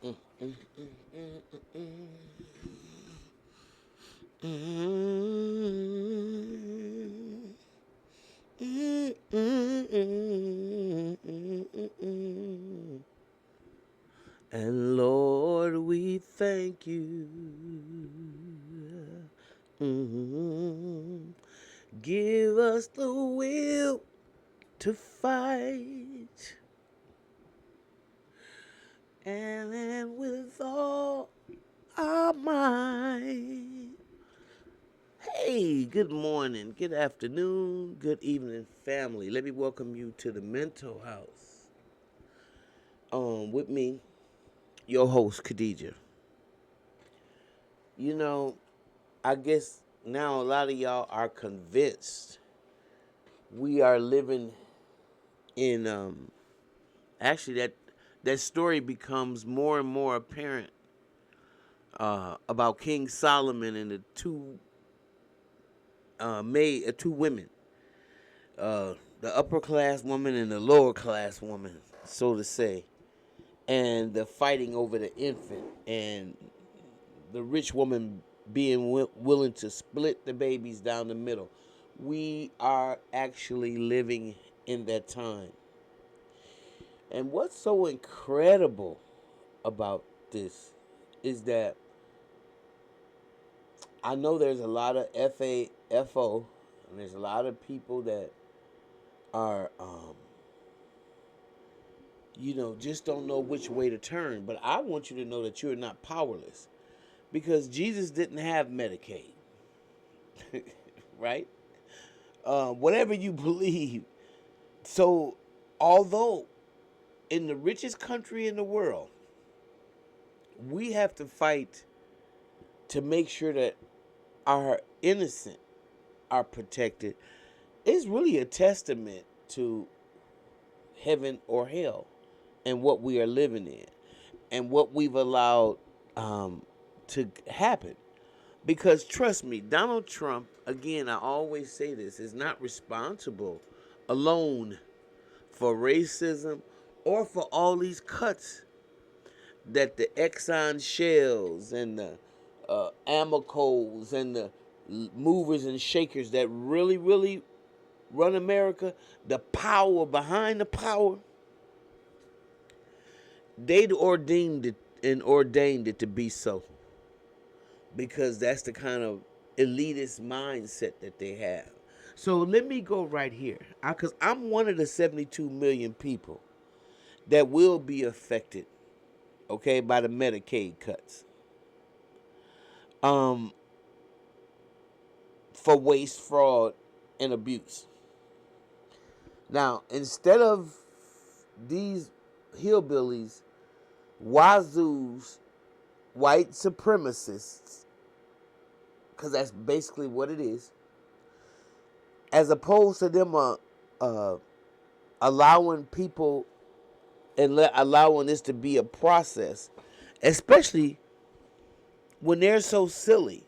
Mm, mm, mm, mm, mm, mm. Mm, mm, mm, mm, mm, mm. And Lord, we thank you. Mm. Give us the will to fight, and then with all our might. Hey, good morning, good afternoon, good evening, family. Let me welcome you to the Mental House. With me, your host, Khadija. You know, I guess now a lot of y'all are convinced we are living in actually that story becomes more and more apparent about King Solomon and the two women, the upper class woman and the lower class woman, so to say, and the fighting over the infant, and the rich woman being willing to split the babies down the middle. We are actually living in that time. And what's so incredible about this is that I know there's a lot of FAFO, and there's a lot of people that are, just don't know which way to turn. But I want you to know that you're not powerless because Jesus didn't have Medicaid, right? Whatever you believe. So, although in the richest country in the world, we have to fight to make sure that our innocent are protected, it's really a testament to heaven or hell and what we are living in and what we've allowed to happen. Because trust me, Donald Trump, again, I always say this, is not responsible alone for racism or for all these cuts that the Exxon Shells and the Amicos and the movers and shakers that really, really run America, the power behind the power, they'd ordained it to be so. Because that's the kind of elitist mindset that they have. So let me go right here. Because I'm one of the 72 million people that will be affected, okay, by the Medicaid cuts. Um, for waste, fraud, and abuse. Now, instead of these hillbillies, wazoos, white supremacists, because that's basically what it is, as opposed to them allowing people and allowing this to be a process, especially when they're so silly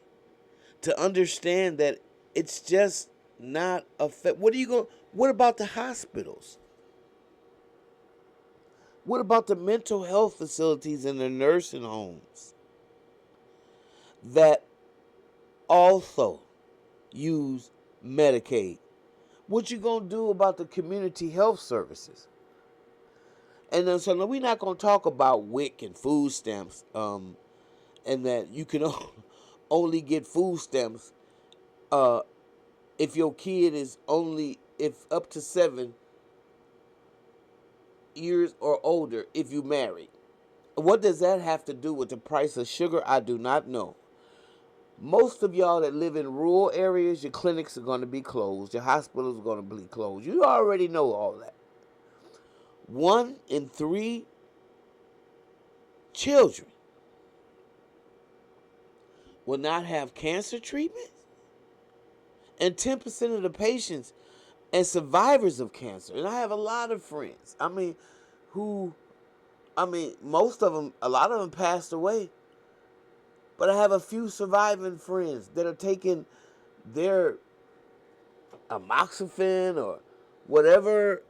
to understand that it's just not a what are you going? What about the hospitals? What about the mental health facilities and the nursing homes that also use Medicaid? What you gonna do about the community health services? And then so we're not gonna talk about WIC and food stamps, and that you can only get food stamps uh, if your kid is only if up to 7 years or older if you married. What does that have to do with the price of sugar? I do not know. Most of y'all that live in rural areas, your clinics are going to be closed, your hospitals are going to be closed. You already know all that. 1 in 3 children will not have cancer treatment, and 10% of the patients and survivors of cancer. And I have a lot of friends. Most of them, a lot of them passed away. But I have a few surviving friends that are taking their amoxifen or whatever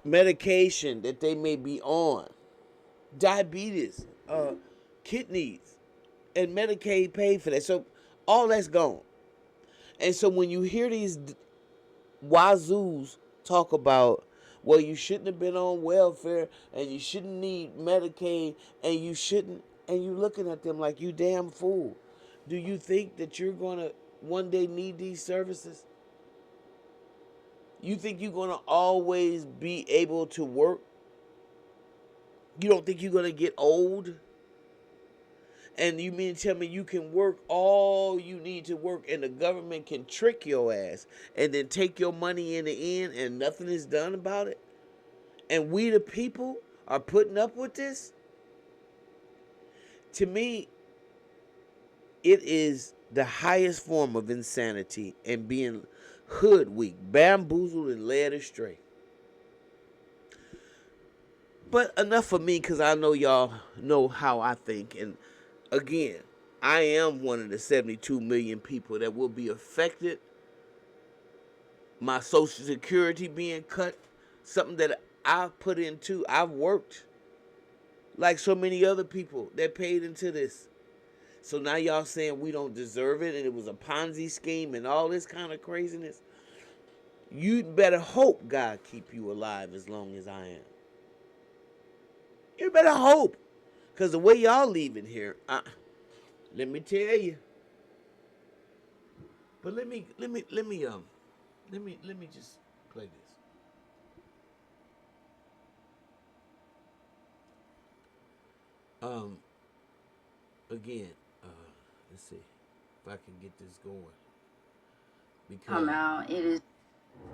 medication that they may be on. diabetes, kidneys, and Medicaid paid for that. So all that's gone. And so when you hear these wazoos talk about, well, you shouldn't have been on welfare and you shouldn't need Medicaid and you shouldn't, and you looking at them like, you damn fool. Do you think that you're going to one day need these services? You think you're going to always be able to work? You don't think you're going to get old? And you mean to tell me you can work all you need to work and the government can trick your ass and then take your money in the end and nothing is done about it? And we the people are putting up with this? To me, it is the highest form of insanity and being hoodwinked, bamboozled, and led astray. But enough for me, because I know y'all know how I think. And again, I am one of the 72 million people that will be affected. My Social Security being cut, something that I've put into, I've worked like so many other people that paid into this. So now y'all saying we don't deserve it and it was a Ponzi scheme and all this kind of craziness. You'd better hope God keep you alive as long as I am. You better hope. Because the way y'all leaving here, let me tell you. But let me just play this. Um, again, let's see if I can get this going. Because come out, it is.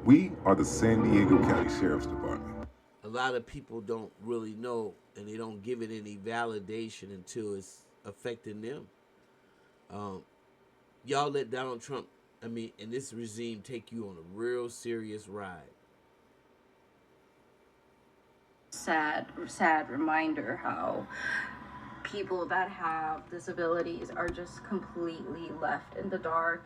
We are the San Diego County Sheriff's Department. A lot of people don't really know, and they don't give it any validation until it's affecting them. Y'all let Donald Trump, and this regime take you on a real serious ride. Sad reminder how people that have disabilities are just completely left in the dark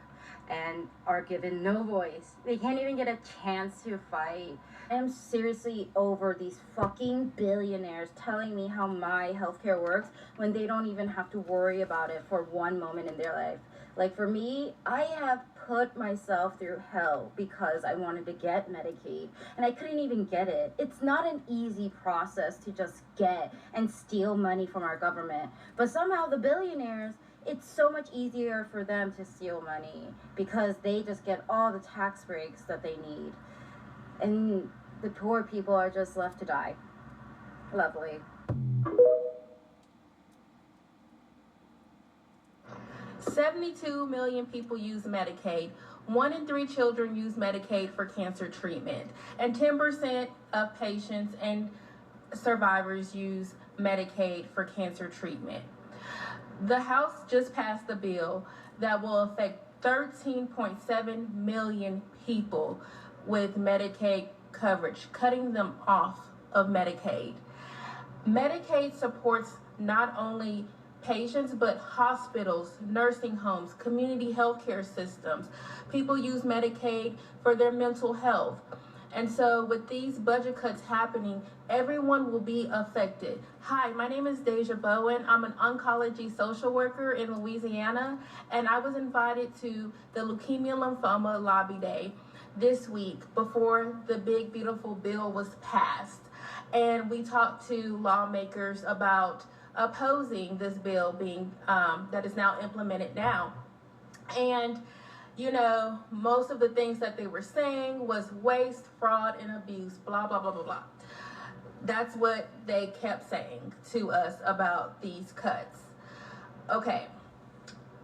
and are given no voice. They can't even get a chance to fight. I am seriously over these fucking billionaires telling me how my healthcare works when they don't even have to worry about it for one moment in their life. Like for me, I have put myself through hell because I wanted to get Medicaid and I couldn't even get it. It's not an easy process to just get and steal money from our government. But somehow the billionaires, it's so much easier for them to steal money because they just get all the tax breaks that they need. And the poor people are just left to die. Lovely. 72 million people use Medicaid. 1 in 3 children use Medicaid for cancer treatment. And 10% of patients and survivors use Medicaid for cancer treatment. The House just passed a bill that will affect 13.7 million people with Medicaid coverage, cutting them off of Medicaid. Medicaid supports not only patients, but hospitals, nursing homes, community healthcare systems. People use Medicaid for their mental health. And so with these budget cuts happening, everyone will be affected. Hi, my name is Deja Bowen. I'm an oncology social worker in Louisiana, and I was invited to the Leukemia Lymphoma Lobby Day this week before the big, beautiful bill was passed. And we talked to lawmakers about opposing this bill being that is now implemented now. And you know, most of the things that they were saying was waste, fraud, and abuse, blah, blah, blah, blah, blah. That's what they kept saying to us about these cuts. Okay,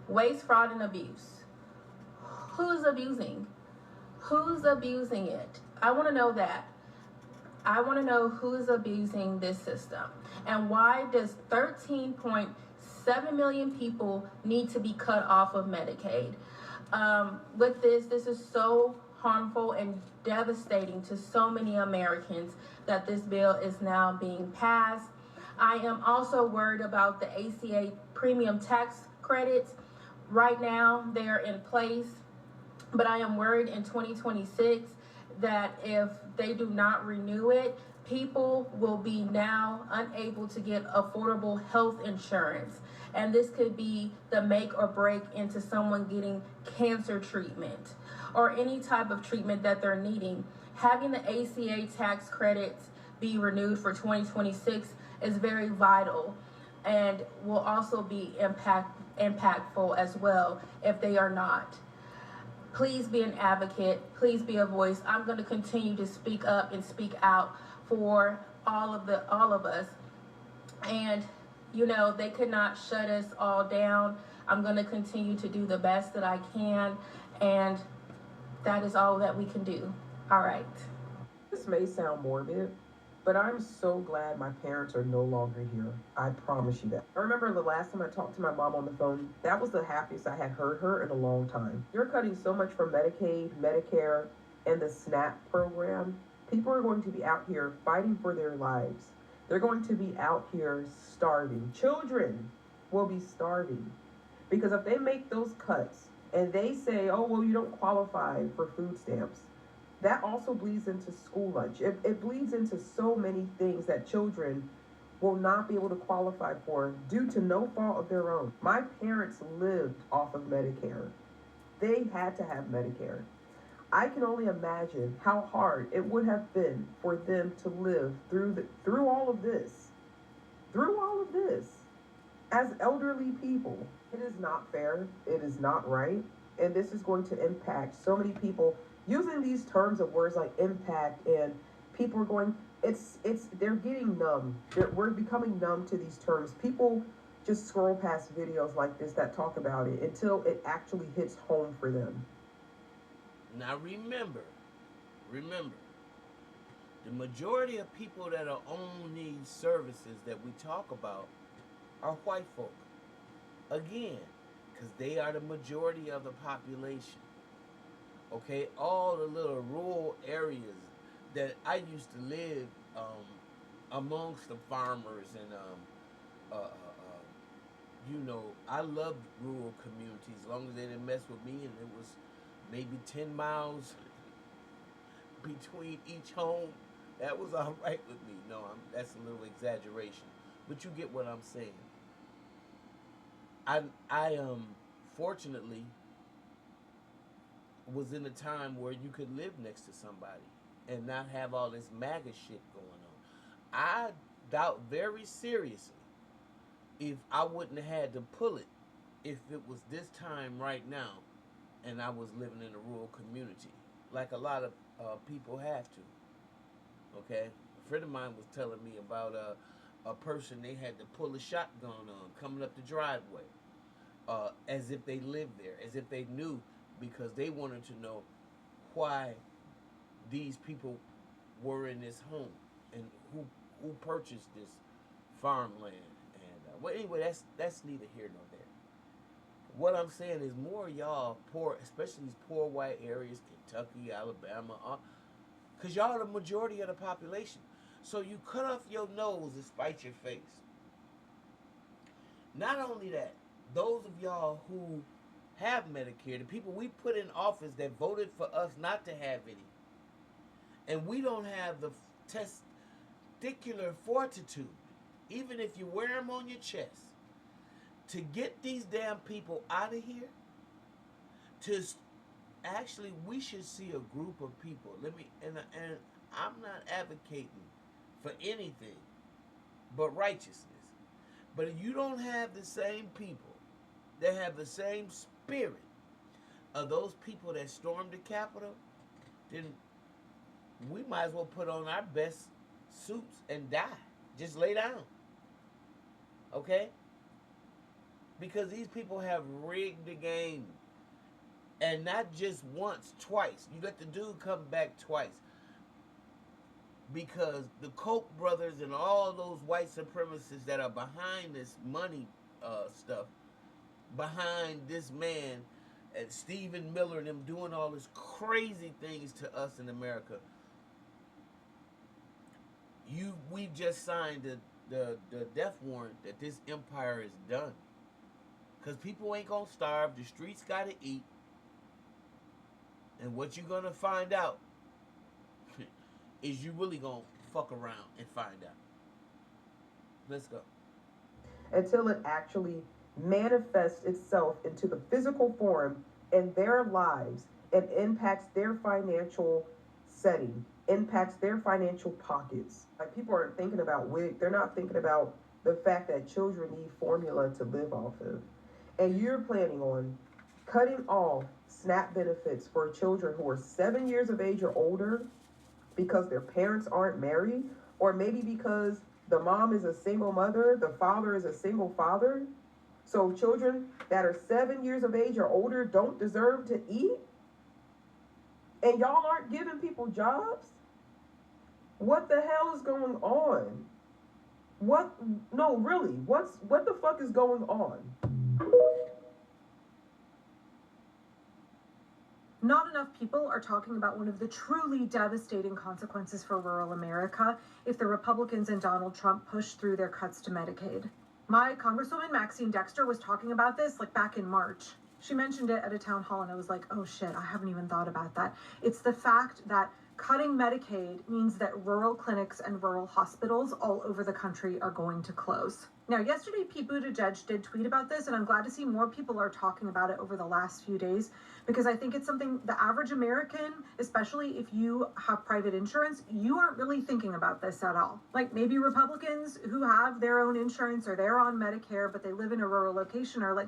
waste, fraud, and abuse. Who's abusing? Who's abusing it? I want to know that. I want to know who's abusing this system. And why does 13.7 million people need to be cut off of Medicaid? With this is so harmful and devastating to so many Americans that this bill is now being passed. I am also worried about the ACA premium tax credits. Right now, they are in place, but I am worried in 2026 that if they do not renew it, people will be now unable to get affordable health insurance. And this could be the make or break into someone getting cancer treatment or any type of treatment that they're needing. Having the ACA tax credits be renewed for 2026 is very vital and will also be impactful as well if they are not. Please be an advocate. Please be a voice. I'm going to continue to speak up and speak out for all of us. And they could not shut us all down. I'm going to continue to do the best that I can, and that is all that we can do. All right. This may sound morbid, but I'm so glad my parents are no longer here. I promise you that. I remember the last time I talked to my mom on the phone, that was the happiest I had heard her in a long time. You're cutting so much from Medicaid, Medicare, and the SNAP program. People are going to be out here fighting for their lives. They're going to be out here starving. Children will be starving. Because if they make those cuts and they say, oh, well, you don't qualify for food stamps, that also bleeds into school lunch. It bleeds into so many things that children will not be able to qualify for due to no fault of their own. My parents lived off of Medicare. They had to have Medicare. I can only imagine how hard it would have been for them to live through all of this. Through all of this. As elderly people, it is not fair. It is not right. And this is going to impact so many people. Using these terms of words like impact, and people are going, they're getting numb. We're becoming numb to these terms. People just scroll past videos like this that talk about it until it actually hits home for them. Now remember, the majority of people that are on these services that we talk about are white folk. Again, because they are the majority of the population. Okay, all the little rural areas that I used to live amongst the farmers and I loved rural communities as long as they didn't mess with me, and it was maybe 10 miles between each home. That was all right with me. No, that's a little exaggeration, but you get what I'm saying. I fortunately was in a time where you could live next to somebody and not have all this MAGA shit going on. I doubt very seriously if I wouldn't have had to pull it if it was this time right now and I was living in a rural community, like a lot of people have to. Okay? A friend of mine was telling me about a person they had to pull a shotgun on coming up the driveway, as if they lived there, as if they knew, because they wanted to know why these people were in this home and who purchased this farmland. And well, anyway, that's neither here nor there. What I'm saying is more of y'all poor, especially these poor white areas, Kentucky, Alabama, because y'all are the majority of the population. So you cut off your nose to spite your face. Not only that, those of y'all who have Medicare, the people we put in office that voted for us not to have any, and we don't have the testicular fortitude, even if you wear them on your chest, to get these damn people out of here. Actually, we should see a group of people. And I'm not advocating for anything but righteousness. But if you don't have the same people that have the same spirit of those people that stormed the Capitol, then we might as well put on our best suits and die. Just lay down. Okay? Because these people have rigged the game. And not just once, twice. You let the dude come back twice. Because the Koch brothers and all those white supremacists that are behind this money stuff, behind this man and Stephen Miller and them doing all this crazy things to us in America, we just signed the death warrant that this empire is done. Because people ain't going to starve. The streets got to eat. And what you're going to find out is you really going to fuck around and find out. Let's go. Until it actually manifests itself into the physical form in their lives and impacts their financial setting, impacts their financial pockets. Like, people aren't thinking about WIC, they're not thinking about the fact that children need formula to live off of. And you're planning on cutting off SNAP benefits for children who are 7 years of age or older because their parents aren't married, or maybe because the mom is a single mother, the father is a single father. So children that are 7 years of age or older don't deserve to eat? And y'all aren't giving people jobs? What the hell is going on? What? No, really, what the fuck is going on? Not enough people are talking about one of the truly devastating consequences for rural America if the Republicans and Donald Trump push through their cuts to Medicaid. My Congresswoman Maxine Dexter was talking about this like back in March. She mentioned it at a town hall and I was like, oh shit, I haven't even thought about that. It's the fact that cutting Medicaid means that rural clinics and rural hospitals all over the country are going to close. Now, yesterday, Pete Buttigieg did tweet about this, and I'm glad to see more people are talking about it over the last few days, because I think it's something the average American, especially if you have private insurance, you aren't really thinking about this at all. Like, maybe Republicans who have their own insurance or they're on Medicare, but they live in a rural location are like,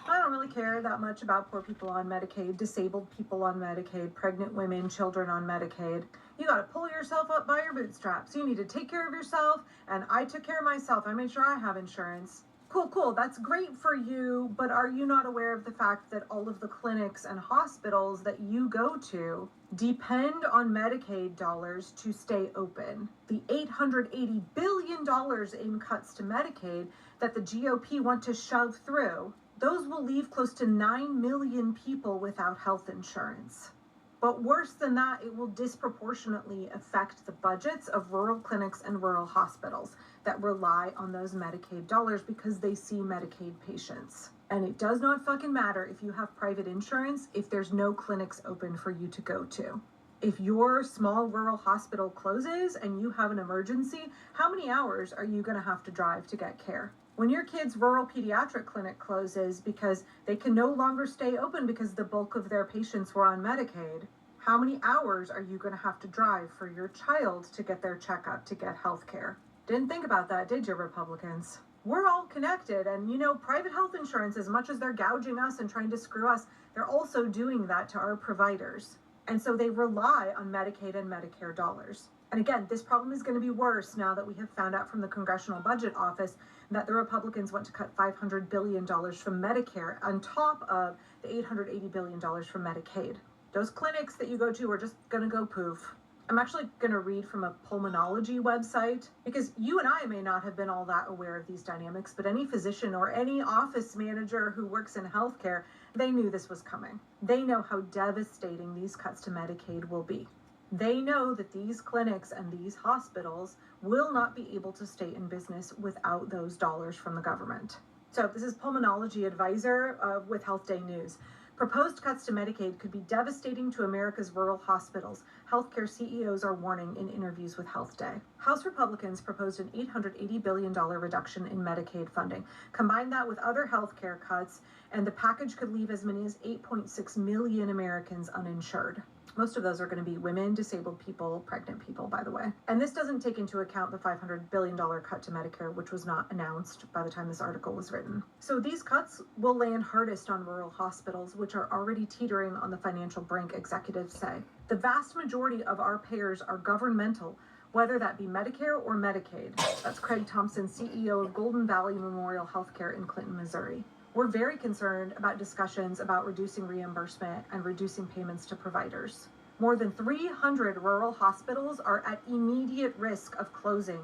I don't really care that much about poor people on Medicaid, disabled people on Medicaid, pregnant women, children on Medicaid. You got to pull yourself up by your bootstraps. You need to take care of yourself. And I took care of myself. I made sure I have insurance. Cool. That's great for you. But are you not aware of the fact that all of the clinics and hospitals that you go to depend on Medicaid dollars to stay open? The $880 billion in cuts to Medicaid that the GOP want to shove through, those will leave close to 9 million people without health insurance. But worse than that, it will disproportionately affect the budgets of rural clinics and rural hospitals that rely on those Medicaid dollars because they see Medicaid patients. And it does not fucking matter if you have private insurance if there's no clinics open for you to go to. If your small rural hospital closes and you have an emergency, how many hours are you going to have to drive to get care? When your kid's rural pediatric clinic closes because they can no longer stay open because the bulk of their patients were on Medicaid, how many hours are you going to have to drive for your child to get their checkup, to get health care? Didn't think about that, did you, Republicans? We're all connected, and private health insurance, as much as they're gouging us and trying to screw us, they're also doing that to our providers. And so they rely on Medicaid and Medicare dollars. And again, this problem is going to be worse now that we have found out from the Congressional Budget Office that the Republicans want to cut $500 billion from Medicare on top of the $880 billion from Medicaid. Those clinics that you go to are just going to go poof. I'm actually going to read from a pulmonology website, because you and I may not have been all that aware of these dynamics, but any physician or any office manager who works in healthcare, they knew this was coming. They know how devastating these cuts to Medicaid will be. They know that these clinics and these hospitals will not be able to stay in business without those dollars from the government. So this is Pulmonology Advisor with Health Day News. Proposed cuts to Medicaid could be devastating to America's rural hospitals, healthcare CEOs are warning in interviews with Health Day. House Republicans proposed an $880 billion reduction in Medicaid funding. Combine that with other healthcare cuts, and the package could leave as many as 8.6 million Americans uninsured. Most of those are going to be women, disabled people, pregnant people, by the way. And this doesn't take into account the $500 billion cut to Medicare, which was not announced by the time this article was written. So these cuts will land hardest on rural hospitals, which are already teetering on the financial brink, executives say. The vast majority of our payers are governmental, whether that be Medicare or Medicaid. That's Craig Thompson, CEO of Golden Valley Memorial Healthcare in Clinton, Missouri. We're very concerned about discussions about reducing reimbursement and reducing payments to providers. More than 300 rural hospitals are at immediate risk of closing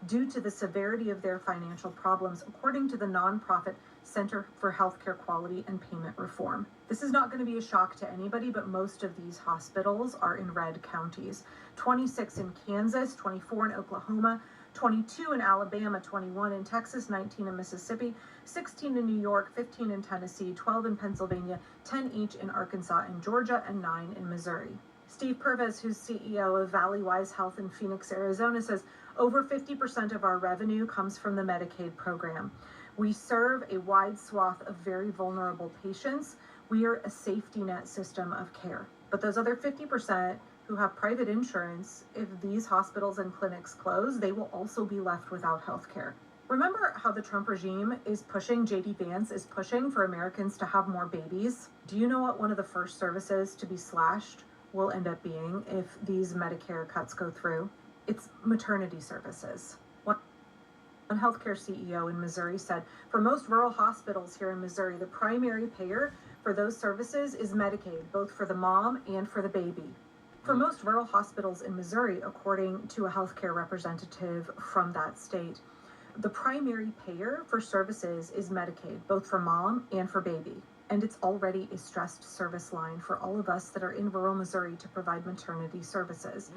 due to the severity of their financial problems, according to the nonprofit Center for Healthcare Quality and Payment Reform. This is not going to be a shock to anybody, but most of these hospitals are in red counties. 26 in Kansas, 24 in Oklahoma, 22 in Alabama, 21 in Texas, 19 in Mississippi, 16 in New York, 15 in Tennessee, 12 in Pennsylvania, 10 each in Arkansas and Georgia, and 9 in Missouri. Steve Purvis, who's CEO of Valleywise Health in Phoenix, Arizona, says over 50% of our revenue comes from the Medicaid program. We serve a wide swath of very vulnerable patients. We are a safety net system of care. But those other 50% who have private insurance, if these hospitals and clinics close, they will also be left without health care. Remember how the Trump regime is pushing, JD Vance is pushing for Americans to have more babies? Do you know what one of the first services to be slashed will end up being if these Medicare cuts go through? It's maternity services. One healthcare CEO in Missouri said, for most rural hospitals here in Missouri, the primary payer for those services is Medicaid, both for the mom and for the baby. For most rural hospitals in Missouri, according to a healthcare representative from that state, the primary payer for services is Medicaid, both for mom and for baby. And it's already a stressed service line for all of us that are in rural Missouri to provide maternity services.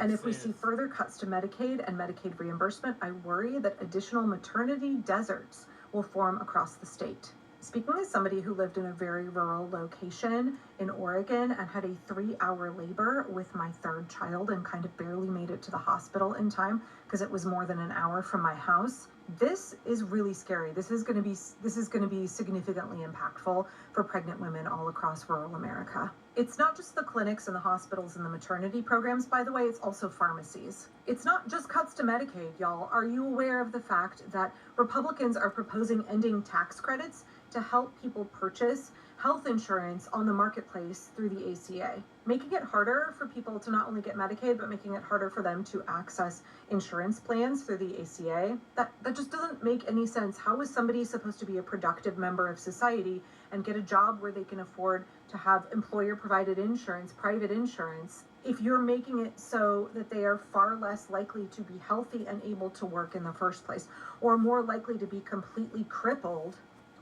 And if we see further cuts to Medicaid and Medicaid reimbursement, I worry that additional maternity deserts will form across the state. Speaking as somebody who lived in a very rural location in Oregon and had a 3-hour labor with my third child and kind of barely made it to the hospital in time because it was more than an hour from my house, this is really scary. This is going to be significantly impactful for pregnant women all across rural America. It's not just the clinics and the hospitals and the maternity programs, by the way, it's also pharmacies. It's not just cuts to Medicaid, y'all. Are you aware of the fact that Republicans are proposing ending tax credits to help people purchase health insurance on the marketplace through the ACA, making it harder for people to not only get Medicaid, but making it harder for them to access insurance plans through the ACA? That just doesn't make any sense. How is somebody supposed to be a productive member of society and get a job where they can afford to have employer-provided insurance, private insurance, if you're making it so that they are far less likely to be healthy and able to work in the first place, or more likely to be completely crippled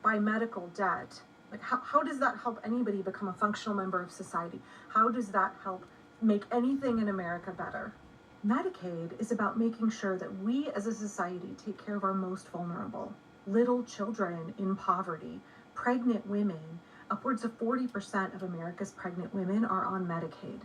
by medical debt? Like, how does that help anybody become a functional member of society? How does that help make anything in America better? Medicaid is about making sure that we as a society take care of our most vulnerable. Little children in poverty, pregnant women, upwards of 40% of America's pregnant women are on Medicaid.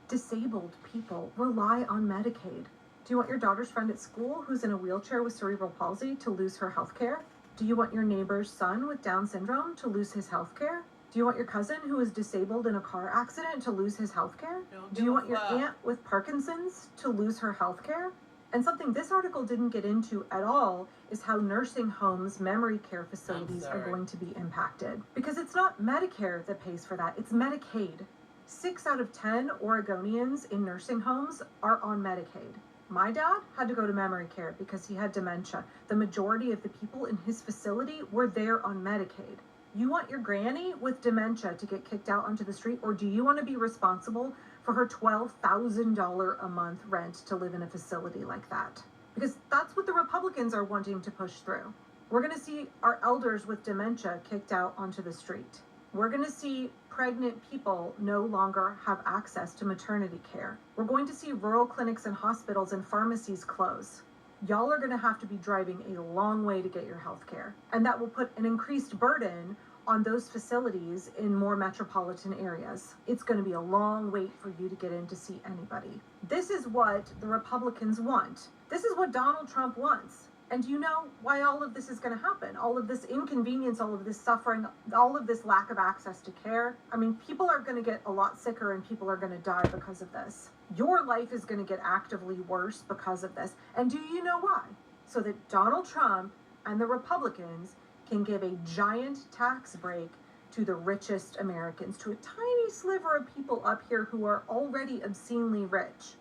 Disabled people rely on Medicaid. Do you want your daughter's friend at school who's in a wheelchair with cerebral palsy to lose her health care? Do you want your neighbor's son with Down syndrome to lose his health care? Do you want your cousin who is disabled in a car accident to lose his health care? Do you want your aunt with Parkinson's to lose her health care? And something this article didn't get into at all is how nursing homes, memory care facilities are going to be impacted. Because it's not Medicare that pays for that, it's Medicaid. 6 out of 10 Oregonians in nursing homes are on Medicaid. My dad had to go to memory care because he had dementia. The majority of the people in his facility were there on Medicaid. You want your granny with dementia to get kicked out onto the street, or do you want to be responsible for her $12,000 a month rent to live in a facility like that? Because that's what the Republicans are wanting to push through. We're going to see our elders with dementia kicked out onto the street. We're going to see pregnant people no longer have access to maternity care. We're going to see rural clinics and hospitals and pharmacies close. Y'all are going to have to be driving a long way to get your health care. And that will put an increased burden on those facilities in more metropolitan areas. It's going to be a long wait for you to get in to see anybody. This is what the Republicans want. This is what Donald Trump wants. And do you know why all of this is going to happen? All of this inconvenience, all of this suffering, all of this lack of access to care. I mean, people are going to get a lot sicker and people are going to die because of this. Your life is going to get actively worse because of this. And do you know why? So that Donald Trump and the Republicans can give a giant tax break to the richest Americans, to a tiny sliver of people up here who are already obscenely rich.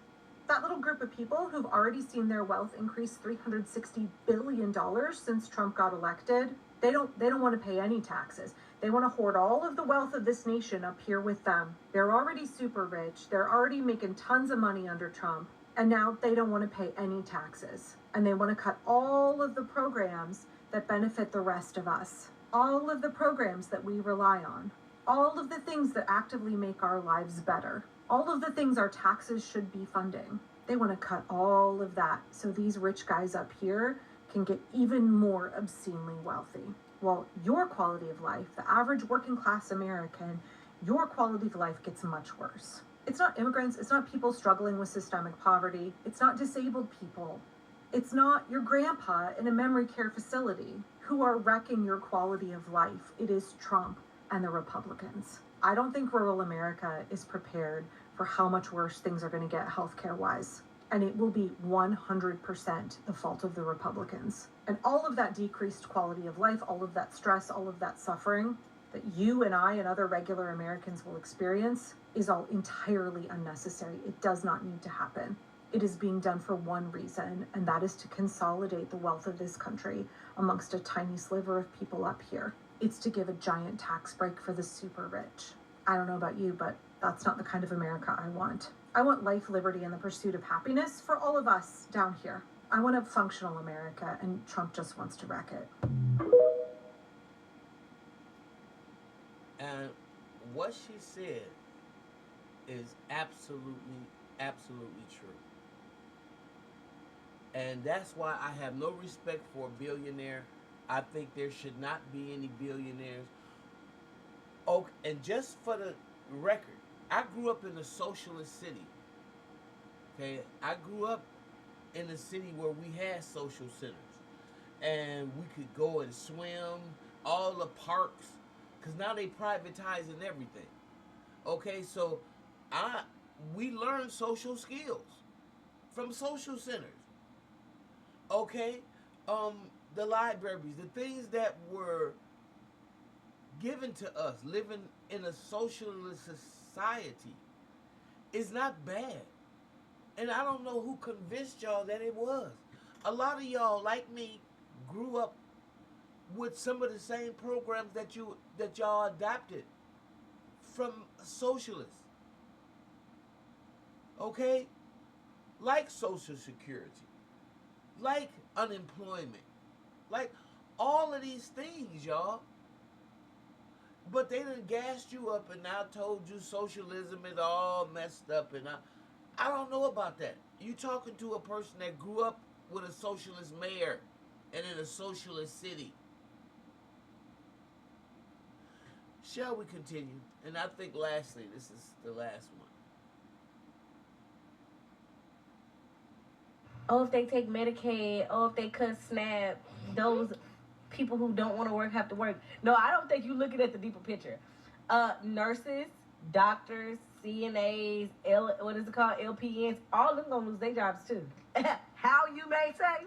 That little group of people who've already seen their wealth increase $360 billion since Trump got elected, they don't want to pay any taxes. They want to hoard all of the wealth of this nation up here with them. They're already super rich. They're already making tons of money under Trump. And now they don't want to pay any taxes. And they want to cut all of the programs that benefit the rest of us. All of the programs that we rely on. All of the things that actively make our lives better. All of the things our taxes should be funding. They want to cut all of that so these rich guys up here can get even more obscenely wealthy. Well, your quality of life, the average working class American, your quality of life gets much worse. It's not immigrants, it's not people struggling with systemic poverty, it's not disabled people, it's not your grandpa in a memory care facility who are wrecking your quality of life. It is Trump and the Republicans. I don't think rural America is prepared for how much worse things are going to get healthcare wise. And it will be 100% the fault of the Republicans. And all of that decreased quality of life, all of that stress, all of that suffering that you and I and other regular Americans will experience is all entirely unnecessary. It does not need to happen. It is being done for one reason, and that is to consolidate the wealth of this country amongst a tiny sliver of people up here. It's to give a giant tax break for the super rich. I don't know about you, but that's not the kind of America I want. I want life, liberty, and the pursuit of happiness for all of us down here. I want a functional America, and Trump just wants to wreck it. And what she said is absolutely true. And that's why I have no respect for a billionaire. I think there should not be any billionaires. Oh, and just for the record, I grew up in a socialist city. Okay, I grew up in a city where we had social centers, and we could go and swim, all the parks, because now they privatizing everything. Okay, so we learned social skills from social centers. Okay, the libraries, the things that were given to us living in a socialist society is not bad. And I don't know who convinced y'all that it was. A lot of y'all, like me, grew up with some of the same programs that y'all adopted from socialists. Okay? Like Social Security, like unemployment, like all of these things, y'all. But they done gassed you up and now told you socialism is all messed up, and I don't know about that. You talking to a person that grew up with a socialist mayor and in a socialist city. Shall we continue? And I think lastly, this is the last one. Oh, if they take Medicaid, oh, if they cut SNAP, those people who don't want to work have to work. No, I don't think you're looking at the deeper picture. Nurses, doctors, CNAs, what is it called, LPNs, all of them gonna lose their jobs too. How, you may say?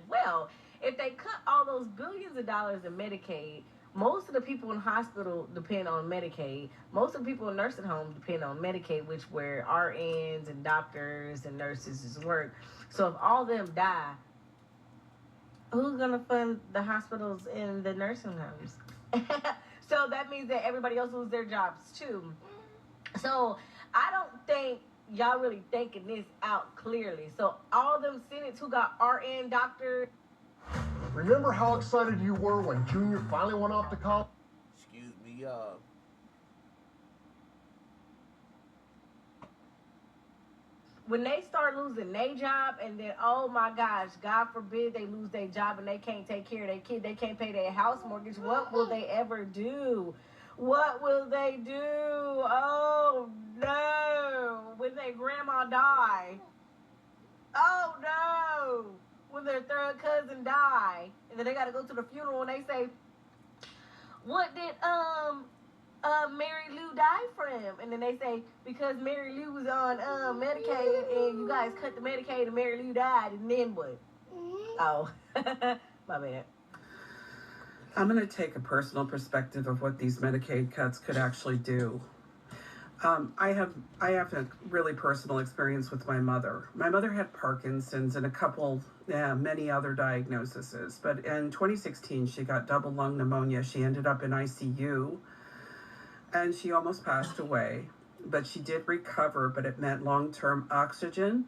Well, if they cut all those billions of dollars in Medicaid, most of the people in hospital depend on Medicaid. Most of the people in nursing homes depend on Medicaid, which where RNs and doctors and nurses is work. So if all of them die, who's gonna fund the hospitals and the nursing homes? So that means that everybody else lose their jobs too. So I don't think y'all really thinking this out clearly. So all them Senates who got RN doctors. Remember how excited you were when Junior finally went off to college? Excuse me, y'all. When they start losing their job, and then, oh my gosh, God forbid they lose their job and they can't take care of their kid, they can't pay their house mortgage, what will they ever do? What will they do? Oh no. When their grandma die. Oh no. When their third cousin die. And then they gotta go to the funeral and they say, what did Mary Lou die from? And then they say, because Mary Lou was on Medicaid and you guys cut the Medicaid and Mary Lou died, and then what? Oh, my bad. I'm going to take a personal perspective of what these Medicaid cuts could actually do. I have a really personal experience with my mother. My mother had Parkinson's and many other diagnoses. But in 2016, she got double lung pneumonia. She ended up in ICU, and she almost passed away. But she did recover, but it meant long-term oxygen.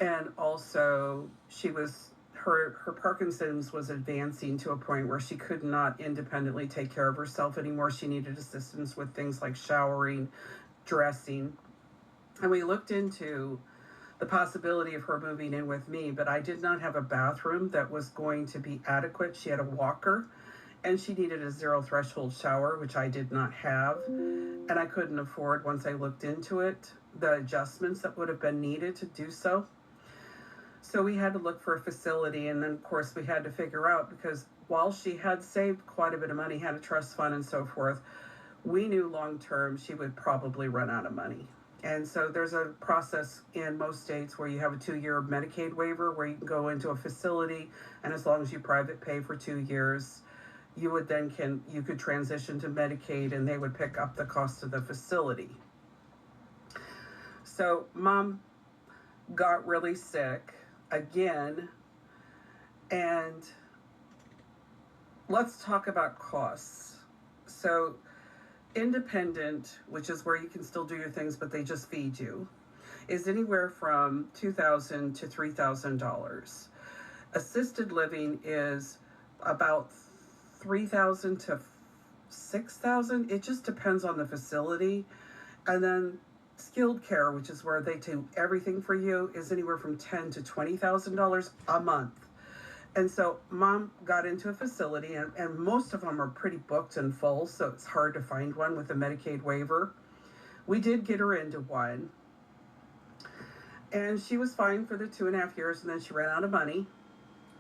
And also, her Parkinson's was advancing to a point where she could not independently take care of herself anymore. She needed assistance with things like showering, dressing. And we looked into the possibility of her moving in with me, but I did not have a bathroom that was going to be adequate. She had a walker, and she needed a zero threshold shower, which I did not have, and I couldn't afford, once I looked into it, the adjustments that would have been needed to do so. So we had to look for a facility, and then of course we had to figure out, because while she had saved quite a bit of money, had a trust fund and so forth, we knew long term she would probably run out of money. And so there's a process in most states where you have a 2-year Medicaid waiver where you can go into a facility, and as long as you private pay for 2 years, you could transition to Medicaid, and they would pick up the cost of the facility. So Mom got really sick again, and let's talk about costs. So independent, which is where you can still do your things but they just feed you, is anywhere from $2,000 to $3,000. Assisted living is about $3,000 to $6,000. It just depends on the facility. And then skilled care, which is where they do everything for you, is anywhere from $10,000 to $20,000 a month. And so Mom got into a facility, and most of them are pretty booked and full, so it's hard to find one with a Medicaid waiver. We did get her into one, and she was fine for the 2.5 years, and then she ran out of money,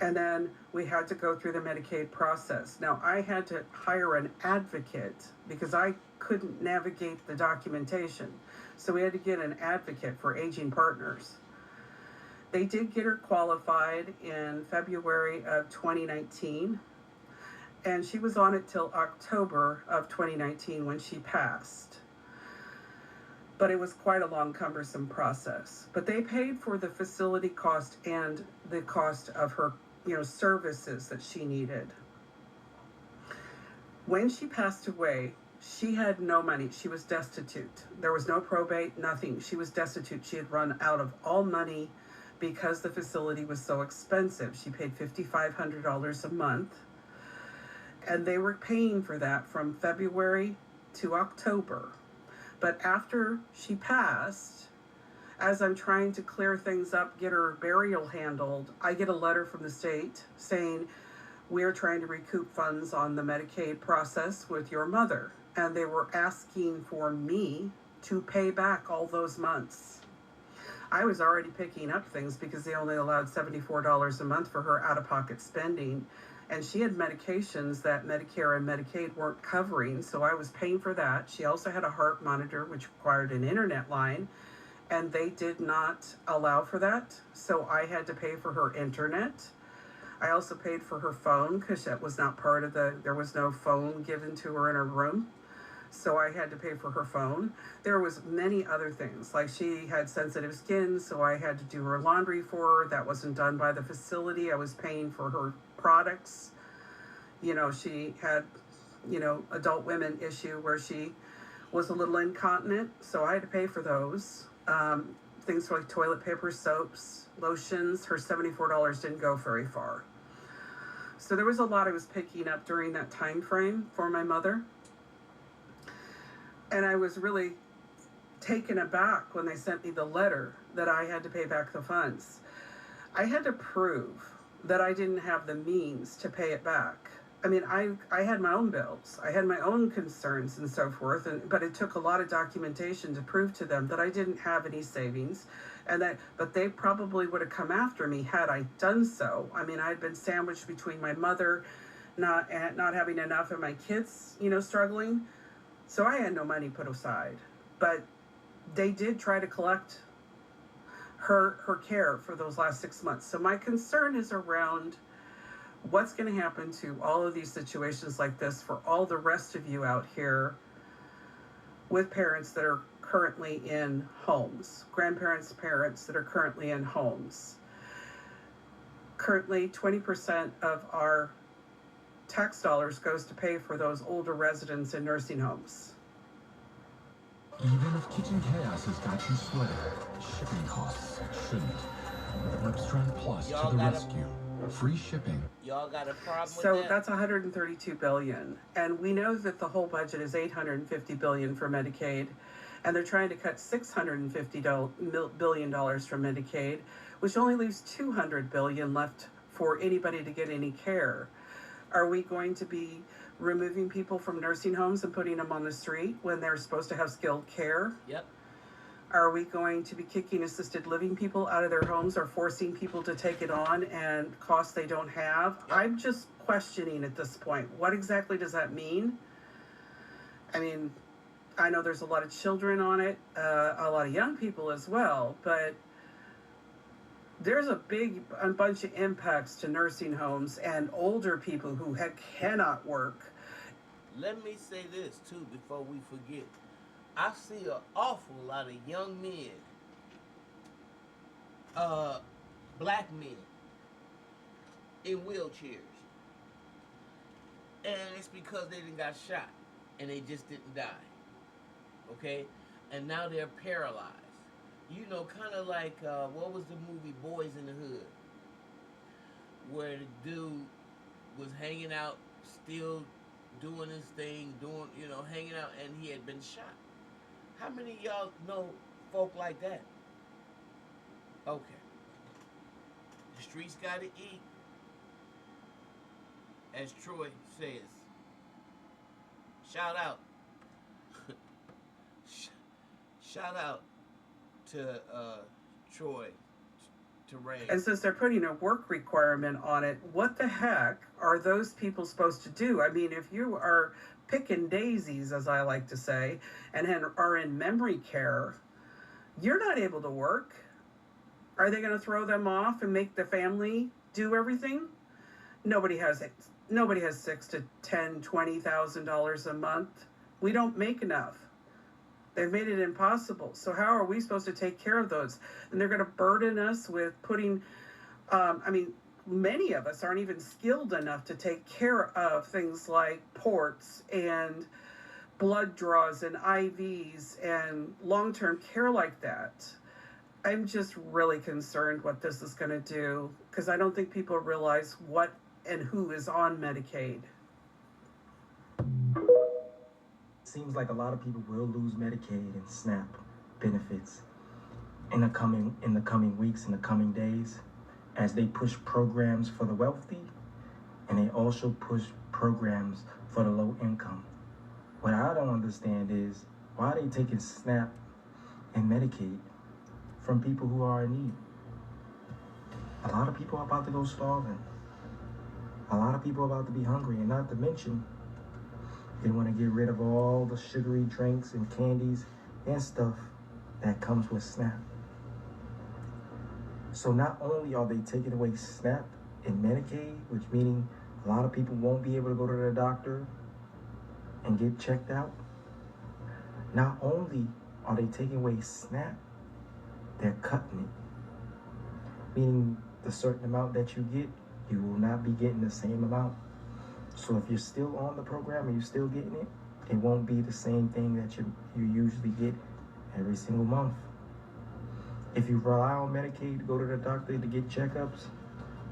and then we had to go through the Medicaid process. Now, I had to hire an advocate because I couldn't navigate the documentation, so we had to get an advocate for aging partners. They did get her qualified in February of 2019, and she was on it till October of 2019 when she passed. But it was quite a long, cumbersome process. But they paid for the facility cost and the cost of her, services that she needed. When she passed away, she had no money. She was destitute. There was no probate, nothing. She was destitute. She had run out of all money because the facility was so expensive. She paid $5,500 a month, and they were paying for that from February to October. But after she passed, as I'm trying to clear things up, get her burial handled, I get a letter from the state saying, we're trying to recoup funds on the Medicaid process with your mother. And they were asking for me to pay back all those months. I was already picking up things because they only allowed $74 a month for her out-of-pocket spending. And she had medications that Medicare and Medicaid weren't covering, so I was paying for that. She also had a heart monitor, which required an internet line, and they did not allow for that, so I had to pay for her internet. I also paid for her phone because that was not part of there was no phone given to her in her room. So I had to pay for her phone. There was many other things, like she had sensitive skin, so I had to do her laundry for her. That wasn't done by the facility. I was paying for her products. She had, adult women issue where she was a little incontinent, so I had to pay for those. Things like toilet paper, soaps, lotions. Her $74 didn't go very far. So there was a lot I was picking up during that time frame for my mother. And I was really taken aback when they sent me the letter that I had to pay back the funds. I had to prove that I didn't have the means to pay it back. I mean, I had my own bills. I had my own concerns and so forth, but it took a lot of documentation to prove to them that I didn't have any savings, but they probably would have come after me had I done so. I mean, I had been sandwiched between my mother not having enough and my kids, struggling. So I had no money put aside, but they did try to collect her care for those last 6 months. So my concern is around what's going to happen to all of these situations like this for all the rest of you out here with parents that are currently in homes, grandparents, parents that are currently in homes. Currently, 20% of our tax dollars goes to pay for those older residents in nursing homes. Even if kitchen chaos has got you sweating, shipping costs shouldn't. Ripstrand Plus to the rescue. Free shipping. Y'all got a problem with So that? that's $132 billion, and we know that the whole budget is $850 billion for Medicaid, and they're trying to cut $650 billion from Medicaid, which only leaves $200 billion left for anybody to get any care. Are we going to be removing people from nursing homes and putting them on the street when they're supposed to have skilled care? Yep. Are we going to be kicking assisted living people out of their homes or forcing people to take it on and costs they don't have? Yep. I'm just questioning at this point. What exactly does that mean? I mean, I know there's a lot of children on it, a lot of young people as well, but there's a bunch of impacts to nursing homes and older people who cannot work. Let me say this too before we forget. I see an awful lot of young men, black men, in wheelchairs. And it's because they didn't got shot and they just didn't die. Okay? And now they're paralyzed. You know, kind of like, what was the movie Boys in the Hood? Where the dude was hanging out, still doing his thing, hanging out, and he had been shot. How many of y'all know folk like that? Okay. The streets gotta eat. As Troy says. Shout out. Shout out to Troy, to Ray. And since they're putting a work requirement on it, what the heck are those people supposed to do? I mean, if you are picking daisies, as I like to say, and are in memory care, you're not able to work. Are they going to throw them off and make the family do everything? Nobody has $6,000 to $10,000, $20,000 a month. We don't make enough. They've made it impossible. So how are we supposed to take care of those? And they're going to burden us with putting, many of us aren't even skilled enough to take care of things like ports and blood draws and IVs and long-term care like that. I'm just really concerned what this is going to do, because I don't think people realize what and who is on Medicaid. Seems like a lot of people will lose Medicaid and SNAP benefits in the coming weeks, in the coming days, as they push programs for the wealthy, and they also push programs for the low income. What I don't understand is, why are they taking SNAP and Medicaid from people who are in need? A lot of people are about to go starving. A lot of people are about to be hungry, and not to mention, they want to get rid of all the sugary drinks and candies and stuff that comes with SNAP. So not only are they taking away SNAP and Medicaid, which meaning a lot of people won't be able to go to the doctor and get checked out, not only are they taking away SNAP, they're cutting it. Meaning the certain amount that you get, you will not be getting the same amount. So if you're still on the program and you're still getting it, it won't be the same thing that you usually get every single month. If you rely on Medicaid to go to the doctor to get checkups,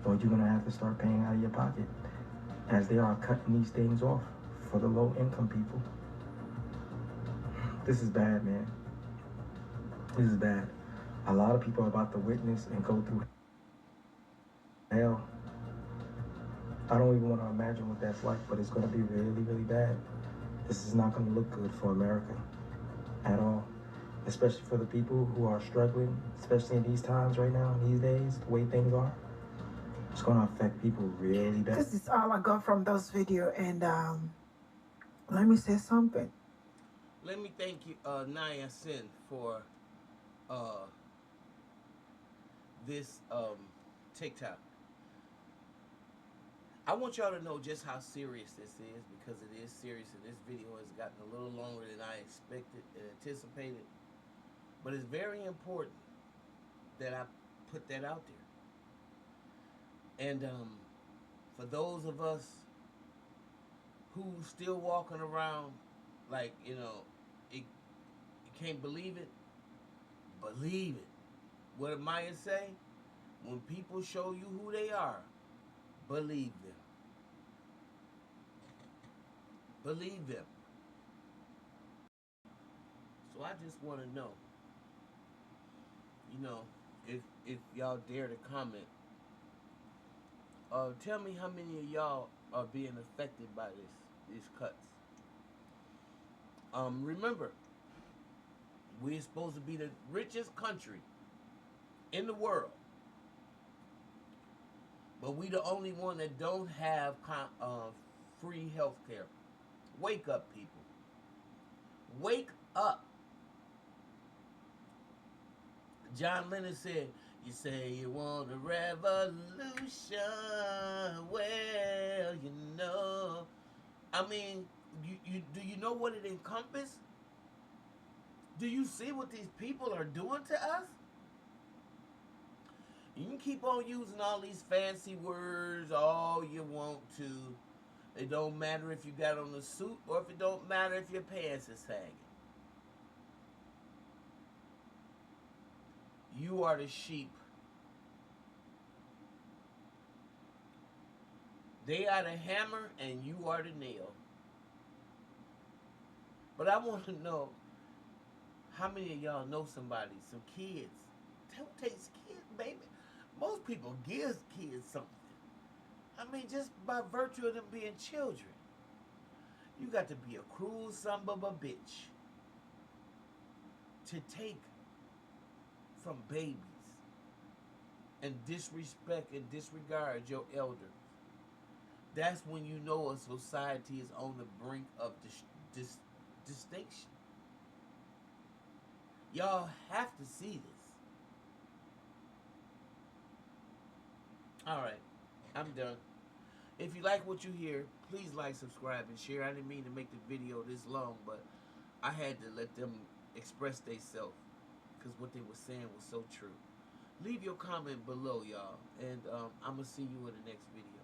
well, you're going to have to start paying out of your pocket, as they are cutting these things off for the low income people. This is bad, man. This is bad. A lot of people are about to witness and go through hell. I don't even want to imagine what that's like, but it's going to be really, really bad. This is not going to look good for America at all, especially for the people who are struggling, especially in these times right now, in these days, the way things are. It's going to affect people really bad. This is all I got from those video, and let me say something. Let me thank you, Naya Sin, for this TikTok. I want y'all to know just how serious this is, because it is serious, and this video has gotten a little longer than I expected and anticipated. But it's very important that I put that out there. And for those of us who still walking around like, you can't believe it, believe it. What did Maya say? When people show you who they are, believe them. Believe them. So I just want to know, if y'all dare to comment, tell me how many of y'all are being affected by these cuts. Remember, we're supposed to be the richest country in the world, but we the only one that don't have free health care. Wake up, people. Wake up. John Lennon said, you say you want a revolution. Well, you know. I mean, do you know what it encompasses? Do you see what these people are doing to us? You can keep on using all these fancy words all you want to. It don't matter if you got on a suit or if it don't matter if your pants is sagging. You are the sheep. They are the hammer and you are the nail. But I want to know, how many of y'all know somebody, some kids? Don't take kids, baby. Most people give kids something. I mean, just by virtue of them being children. You got to be a cruel son of a bitch to take from babies and disrespect and disregard your elders. That's when you know a society is on the brink of distinction. Y'all have to see this. Alright, I'm done. If you like what you hear, please like, subscribe, and share. I didn't mean to make the video this long, but I had to let them express themselves because what they were saying was so true. Leave your comment below, y'all, and I'm going to see you in the next video.